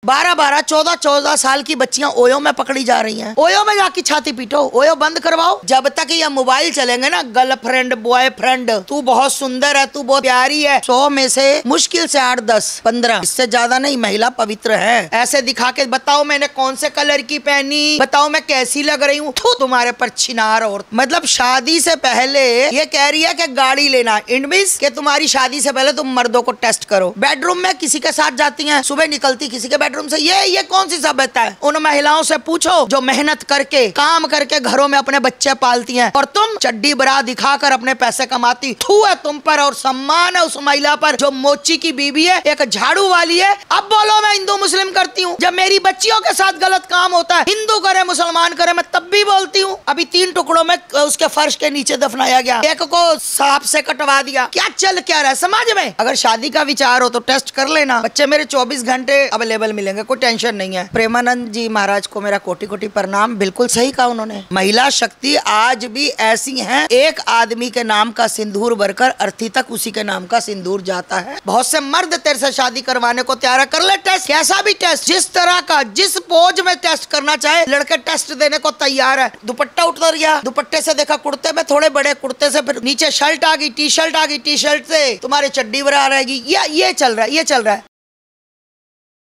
12-12, 14-14 साल की बच्चियां ओयो में पकड़ी जा रही हैं। ओयो में जाके छाती पीटो, ओयो बंद करवाओ। जब तक ये मोबाइल चलेंगे ना, गर्लफ्रेंड बॉयफ्रेंड, तू बहुत सुंदर है, तू बहुत प्यारी है, 100 में से मुश्किल से 8, 10, 15, इससे ज्यादा नहीं महिला पवित्र है। ऐसे दिखा के बताओ मैंने कौन से कलर की पहनी, बताओ मैं कैसी लग रही हूँ, तुम्हारे पर छिनार। और मतलब शादी से पहले ये कह रही है कि गाड़ी लेना, इट मींस कि तुम्हारी शादी से पहले तुम मर्दों को टेस्ट करो। बेडरूम में किसी के साथ जाती हैं, सुबह निकलती किसी के बेडरूम से, ये कौन सी सभ्यता है? उन महिलाओं से पूछो जो मेहनत करके काम करके घरों में अपने बच्चे पालती हैं, और तुम चड्डी बरा दिखाकर अपने पैसे कमाती। थू है तुम पर और सम्मान है उस महिला पर जो मोची की बीबी है, एक झाड़ू वाली है। अब बोलो मैं हिंदू मुस्लिम करती हूँ, जब मेरी बच्चियों के साथ गलत काम होता है, हिंदू करे मुसलमान करे, मैं तब भी बोलती हूँ। अभी 3 टुकड़ों में उसके फर्श के नीचे दफनाया गया, एक को सांप से कटवा दिया। क्या चल क्या रहा है समाज में? अगर शादी का विचार हो तो टेस्ट कर लेना। बच्चे मेरे 24 घंटे अवेलेबल मिलेंगे, कोई टेंशन नहीं है। प्रेमानंद जी महाराज को मेरा कोटि कोटि प्रणाम। बिल्कुल सही कहा उन्होंने, महिला शक्ति आज भी ऐसी है, एक आदमी के नाम का सिंदूर भरकर अर्थी तक उसी के नाम का सिंदूर जाता है। बहुत से मर्द तेरे से शादी करवाने को तैयार है, कर ले टेस्ट, कैसा भी टेस्ट, जिस तरह का जिस पोज में टेस्ट करना चाहे लड़के टेस्ट देने को तैयार है। दुपट्टा उतर गया, दुपट्टे से देखा कुर्ते में थोड़े बड़े, कुर्ते से फिर नीचे शर्ट आ गई, टी शर्ट आ गई, टी शर्ट से तुम्हारी चड्डी बरा रहेगी। ये चल रहा है, ये चल रहा है।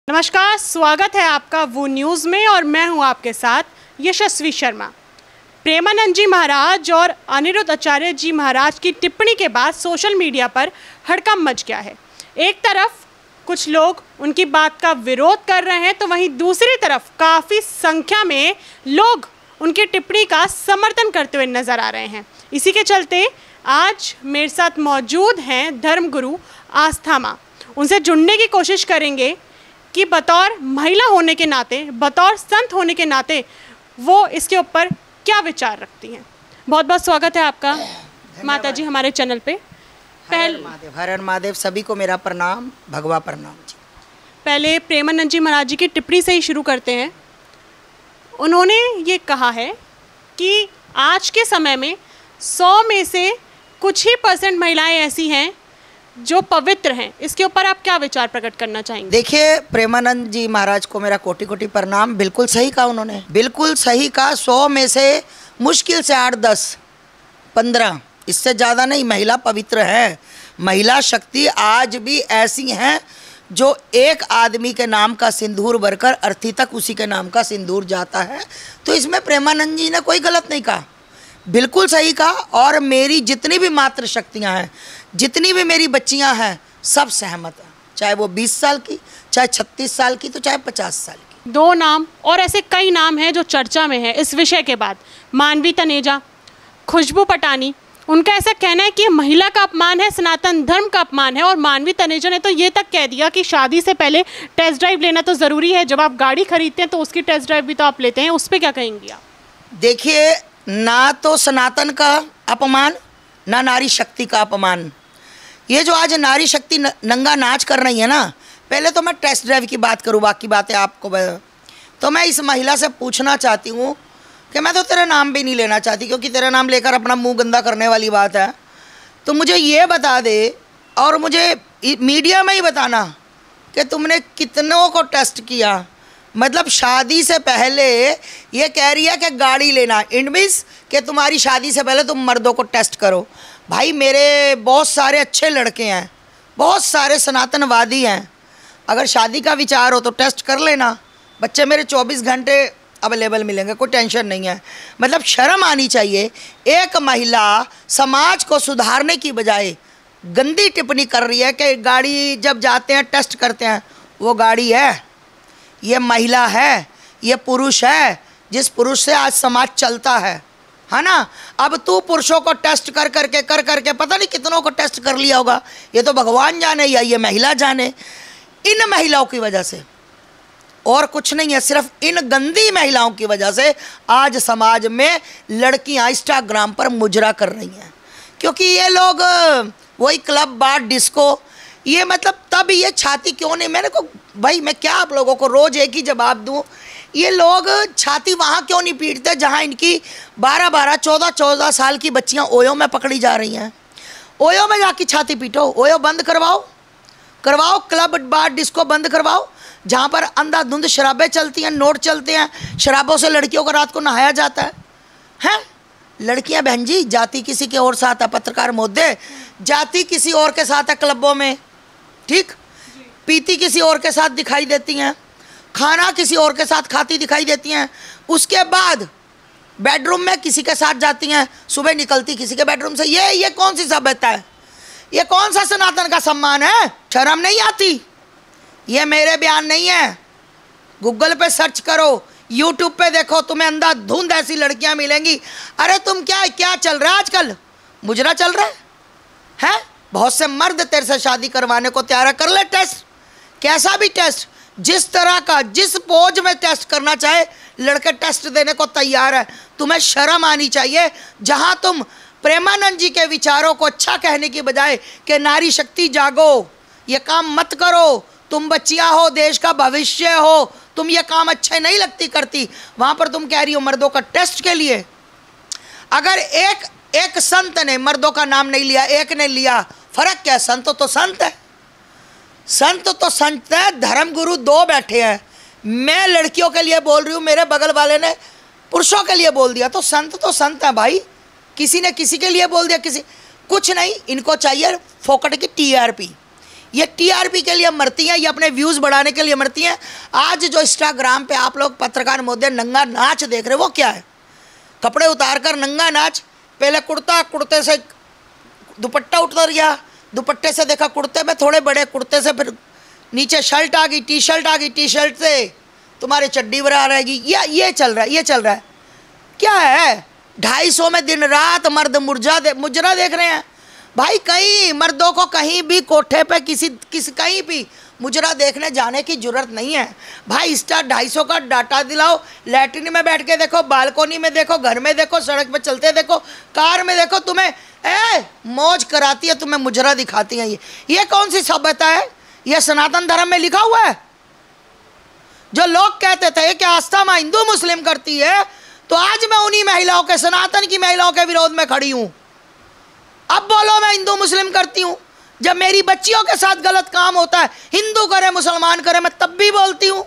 नमस्कार, स्वागत है आपका वो न्यूज़ में और मैं हूं आपके साथ यशस्वी शर्मा। प्रेमानंद जी महाराज और अनिरुद्ध आचार्य जी महाराज की टिप्पणी के बाद सोशल मीडिया पर हड़कंप मच गया है। एक तरफ कुछ लोग उनकी बात का विरोध कर रहे हैं तो वहीं दूसरी तरफ काफ़ी संख्या में लोग उनकी टिप्पणी का समर्थन करते हुए नजर आ रहे हैं। इसी के चलते आज मेरे साथ मौजूद हैं धर्मगुरु आस्था माँ। उनसे जुड़ने की कोशिश करेंगे कि बतौर महिला होने के नाते, बतौर संत होने के नाते वो इसके ऊपर क्या विचार रखती हैं। बहुत बहुत स्वागत है आपका माता जी हमारे चैनल पे। हर हर महादेव, सभी को मेरा प्रणाम, भगवा प्रणाम जी। पहले प्रेमानंद जी महाराज जी की टिप्पणी से ही शुरू करते हैं। उन्होंने ये कहा है कि आज के समय में 100 में से कुछ ही % महिलाएं ऐसी हैं जो पवित्र हैं। इसके ऊपर आप क्या विचार प्रकट करना चाहेंगे? देखिए, प्रेमानंद जी महाराज को मेरा कोटि कोटि प्रणाम। बिल्कुल सही कहा उन्होंने, बिल्कुल सही कहा। 100 में से मुश्किल से 8, 10, 15, इससे ज़्यादा नहीं महिला पवित्र है। महिला शक्ति आज भी ऐसी हैं जो एक आदमी के नाम का सिंदूर भरकर अर्थी तक उसी के नाम का सिंदूर जाता है। तो इसमें प्रेमानंद जी ने कोई गलत नहीं कहा, बिल्कुल सही कहा। और मेरी जितनी भी मातृ शक्तियाँ हैं, जितनी भी मेरी बच्चियाँ हैं, सब सहमत हैं, चाहे वो 20 साल की, चाहे 36 साल की, तो चाहे 50 साल की। 2 नाम और ऐसे कई नाम हैं जो चर्चा में है इस विषय के बाद। मानवी तनेजा, खुशबू पटानी, उनका ऐसा कहना है कि ये महिला का अपमान है, सनातन धर्म का अपमान है। और मानवी तनेजा ने तो ये तक कह दिया कि शादी से पहले टेस्ट ड्राइव लेना तो ज़रूरी है, जब आप गाड़ी खरीदते हैं तो उसकी टेस्ट ड्राइव भी तो आप लेते हैं। उस पर क्या कहेंगी आप? देखिए, ना तो सनातन का अपमान, ना नारी शक्ति का अपमान। ये जो आज नारी शक्ति नंगा नाच कर रही है ना, पहले तो मैं टेस्ट ड्राइव की बात करूँ, बाकी बातें आपको। तो मैं इस महिला से पूछना चाहती हूँ कि मैं तो तेरा नाम भी नहीं लेना चाहती, क्योंकि तेरा नाम लेकर अपना मुंह गंदा करने वाली बात है। तो मुझे ये बता दे, और मुझे मीडिया में ही बताना कि तुमने कितनों को टेस्ट किया। मतलब शादी से पहले ये कह रही है कि गाड़ी लेना, इट मींस कि तुम्हारी शादी से पहले तुम मर्दों को टेस्ट करो। भाई, मेरे बहुत सारे अच्छे लड़के हैं, बहुत सारे सनातनवादी हैं। अगर शादी का विचार हो तो टेस्ट कर लेना। बच्चे मेरे 24 घंटे अवेलेबल मिलेंगे, कोई टेंशन नहीं है। मतलब शर्म आनी चाहिए। एक महिला समाज को सुधारने की बजाय गंदी टिप्पणी कर रही है कि गाड़ी जब जाते हैं टेस्ट करते हैं। वो गाड़ी है, ये महिला है, ये पुरुष है, जिस पुरुष से आज समाज चलता है ना। अब तू पुरुषों को टेस्ट कर करके पता नहीं कितनों को टेस्ट कर लिया होगा। ये तो भगवान जाने या ये महिला जाने। इन महिलाओं की वजह से, और कुछ नहीं है, सिर्फ इन गंदी महिलाओं की वजह से आज समाज में लड़कियां इंस्टाग्राम पर मुजरा कर रही हैं। क्योंकि ये लोग वही क्लब बार डिस्को, ये मतलब तब ये छाती क्यों नहीं, मैंने को भाई मैं क्या आप लोगों को रोज़ एक ही जवाब दूं। ये लोग छाती वहाँ क्यों नहीं पीटते जहाँ इनकी 12-12, 14-14 साल की बच्चियाँ ओयो में पकड़ी जा रही हैं। ओयो में जाके छाती पीटो, ओयो बंद करवाओ, क्लब बार डिस्को बंद करवाओ। जहाँ पर अंधाधुंध शराबें चलती हैं, नोट चलते हैं, शराबों से लड़कियों को रात को नहाया जाता है। हैं लड़कियां बहन जी जाती किसी के और साथ है, पत्रकार महोदय, जाती किसी और के साथ है क्लबों में, ठीक, पीती किसी और के साथ दिखाई देती हैं, खाना किसी और के साथ खाती दिखाई देती हैं, उसके बाद बेडरूम में किसी के साथ जाती हैं, सुबह निकलती किसी के बेडरूम से। ये कौन सी सभ्यता है? ये कौन सा सनातन का सम्मान है? शर्म नहीं आती? ये मेरे बयान नहीं है, गूगल पे सर्च करो, यूट्यूब पे देखो, तुम्हें अंधाधुंध ऐसी लड़कियां मिलेंगी। अरे तुम क्या चल रहा है आजकल? मुजरा चल रहा है? बहुत से मर्द तेरे से शादी करवाने को तैयार है, कर ले टेस्ट, कैसा भी टेस्ट, जिस तरह का, जिस पोज में टेस्ट करना चाहे लड़के टेस्ट देने को तैयार है। तुम्हें शर्म आनी चाहिए। जहां तुम प्रेमानंद जी के विचारों को अच्छा कहने की बजाय कि नारी शक्ति जागो, ये काम मत करो, तुम बच्चियां हो, देश का भविष्य हो, तुम ये काम अच्छे नहीं लगती करती, वहां पर तुम कह रही हो मर्दों का टेस्ट के लिए। अगर एक संत ने मर्दों का नाम नहीं लिया, एक ने लिया, फर्क क्या है? संत तो संत है, संत तो संत है, धर्म गुरु दो बैठे हैं। मैं लड़कियों के लिए बोल रही हूँ, मेरे बगल वाले ने पुरुषों के लिए बोल दिया, तो संत है भाई। किसी ने किसी के लिए बोल दिया, किसी कुछ नहीं। इनको चाहिए फोकट की टीआरपी। ये टीआरपी के लिए मरती हैं, ये अपने व्यूज़ बढ़ाने के लिए मरती हैं। आज जो इंस्टाग्राम पे आप लोग पत्रकार महोदय नंगा नाच देख रहे हो, वो क्या है? कपड़े उतार कर नंगा नाच। पहले कुर्ता, कुर्ते से दुपट्टा उतर गया, दुपट्टे से देखा कुर्ते में थोड़े बड़े, कुर्ते से फिर नीचे शर्ट आ गई, टी शर्ट आ गई, टी शर्ट से तुम्हारे चड्डी बरा रहेगी। ये चल रहा है। क्या है? 250 में दिन रात मर्द मुजरा देख रहे हैं भाई। कहीं मर्दों को कहीं भी कोठे पे किसी कहीं भी मुजरा देखने जाने की जरूरत नहीं है भाई। स्टार 250 का डाटा दिलाओ, लैट्रिन में बैठ के देखो, बालकोनी में देखो, घर में देखो, सड़क पे चलते देखो, कार में देखो, तुम्हें मौज कराती है, तुम्हें मुजरा दिखाती हैं। ये कौन सी सभ्यता है? ये सनातन धर्म में लिखा हुआ है? जो लोग कहते थे कि आस्था मां हिंदू मुस्लिम करती है, तो आज मैं उन्हीं महिलाओं के, सनातन की महिलाओं के विरोध में खड़ी हूं। अब बोलो मैं हिंदू मुस्लिम करती हूं। जब मेरी बच्चियों के साथ गलत काम होता है, हिंदू करे मुसलमान करे, मैं तब भी बोलती हूं।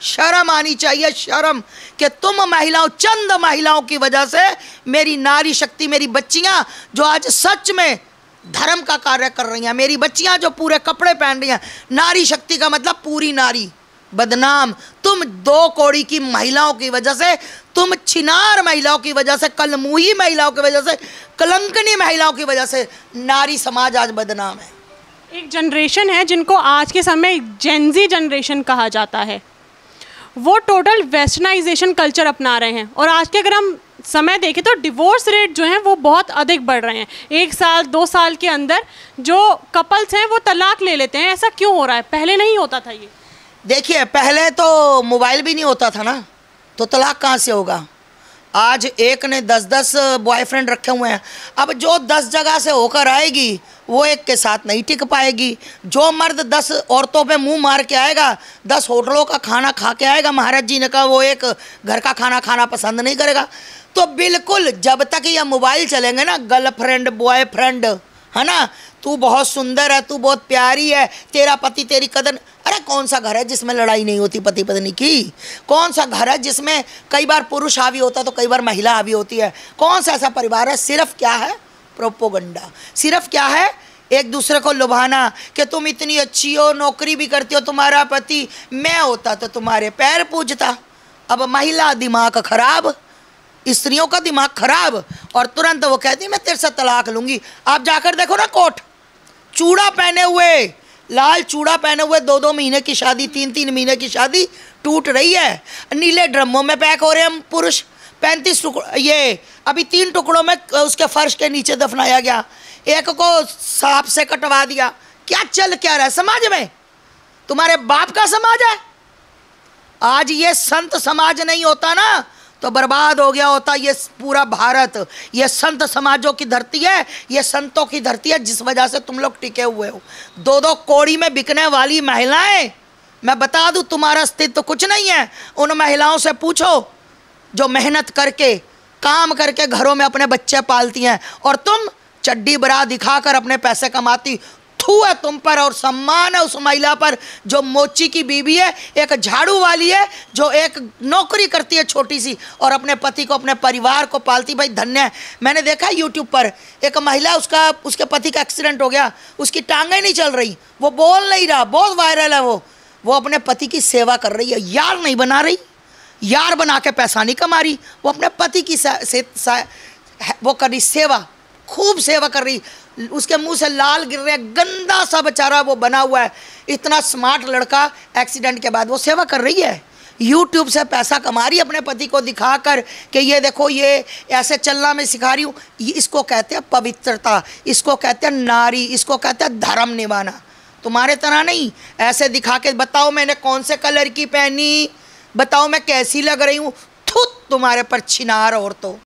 शर्म आनी चाहिए, शर्म, कि तुम महिलाओं, चंद महिलाओं की वजह से मेरी नारी शक्ति, मेरी बच्चियां जो आज सच में धर्म का कार्य कर रही हैं, मेरी बच्चियां जो पूरे कपड़े पहन रही हैं, नारी शक्ति का मतलब पूरी नारी, बदनाम तुम 2 कौड़ी की महिलाओं की वजह से, तुम छिनार महिलाओं की वजह से, कलमुही महिलाओं की वजह से, कलंकनी महिलाओं की वजह से नारी समाज आज बदनाम है। एक जनरेशन है जिनको आज के समय जेनजी जनरेशन कहा जाता है, वो टोटल वेस्टर्नाइजेशन कल्चर अपना रहे हैं। और आज के अगर हम समय देखें तो डिवोर्स रेट जो हैं वो बहुत अधिक बढ़ रहे हैं। 1 साल 2 साल के अंदर जो कपल्स हैं वो तलाक ले लेते हैं। ऐसा क्यों हो रहा है? पहले नहीं होता था ये। देखिए, पहले तो मोबाइल भी नहीं होता था ना, तो तलाक कहाँ से होगा? आज एक ने 10-10 बॉयफ्रेंड रखे हुए हैं। अब जो 10 जगह से होकर आएगी वो एक के साथ नहीं टिक पाएगी। जो मर्द 10 औरतों पे मुंह मार के आएगा, 10 होटलों का खाना खा के आएगा, महाराज जी ने कहा, वो एक घर का खाना खाना पसंद नहीं करेगा। तो बिल्कुल जब तक ये मोबाइल चलेंगे ना, गर्लफ्रेंड बॉयफ्रेंड, है ना, तू बहुत सुंदर है, तू बहुत प्यारी है, तेरा पति तेरी कदर। अरे कौन सा घर है जिसमें लड़ाई नहीं होती पति पत्नी की? कौन सा घर है जिसमें कई बार पुरुष हावी होता है तो कई बार महिला हावी होती है? कौन सा ऐसा परिवार है? सिर्फ क्या है? प्रोपोगंडा। सिर्फ क्या है? एक दूसरे को लुभाना कि तुम इतनी अच्छी हो, नौकरी भी करती हो, तुम्हारा पति, मैं होता तो तुम्हारे पैर पूजता। अब महिला दिमाग खराब, स्त्रियों का दिमाग खराब, और तुरंत वो कहती है मैं तेरे से तलाक लूंगी। आप जाकर देखो ना, कोट चूड़ा पहने हुए, लाल चूड़ा पहने हुए, 2-2 महीने की शादी, 3-3 महीने की शादी टूट रही है। नीले ड्रमों में पैक हो रहे हैं पुरुष। 35 टुकड़ों, ये अभी 3 टुकड़ों में उसके फर्श के नीचे दफनाया गया, एक को सांप से कटवा दिया। क्या चल क्या रहा है समाज में? तुम्हारे बाप का समाज है। आज ये संत समाज नहीं होता ना तो बर्बाद हो गया होता ये पूरा भारत। ये संत समाजों की धरती है, ये संतों की धरती है, जिस वजह से तुम लोग टिके हुए हो। 2-2 कौड़ी में बिकने वाली महिलाएं, मैं बता दूं तुम्हारा अस्तित्व कुछ नहीं है। उन महिलाओं से पूछो जो मेहनत करके, काम करके घरों में अपने बच्चे पालती हैं, और तुम चड्डी बरा दिखाकर अपने पैसे कमाती। थू थू है तुम पर और सम्मान है उस महिला पर जो मोची की बीवी है, एक झाड़ू वाली है, जो एक नौकरी करती है छोटी सी और अपने पति को, अपने परिवार को पालती। भाई धन्य है। मैंने देखा यूट्यूब पर एक महिला, उसके पति का एक्सीडेंट हो गया, उसकी टांगें नहीं चल रही, वो बोल नहीं रहा, बहुत वायरल है वो अपने पति की सेवा कर रही है। यार नहीं बना रही, यार बना के पैसा नहीं कमा रही, वो अपने पति की वो कर रही सेवा, खूब सेवा कर रही। उसके मुंह से लाल गिर रहे, गंदा सा बेचारा वो बना हुआ है। इतना स्मार्ट लड़का एक्सीडेंट के बाद वो सेवा कर रही है, यूट्यूब से पैसा कमा रही है अपने पति को दिखाकर कि ये देखो ये ऐसे चलना मैं सिखा रही हूँ। इसको कहते हैं पवित्रता, इसको कहते हैं नारी, इसको कहते हैं धर्म निभाना। तुम्हारे तरह नहीं ऐसे दिखा के बताओ मैंने कौन से कलर की पहनी, बताओ मैं कैसी लग रही हूँ, थूत तुम्हारे पर छिनार औरतों।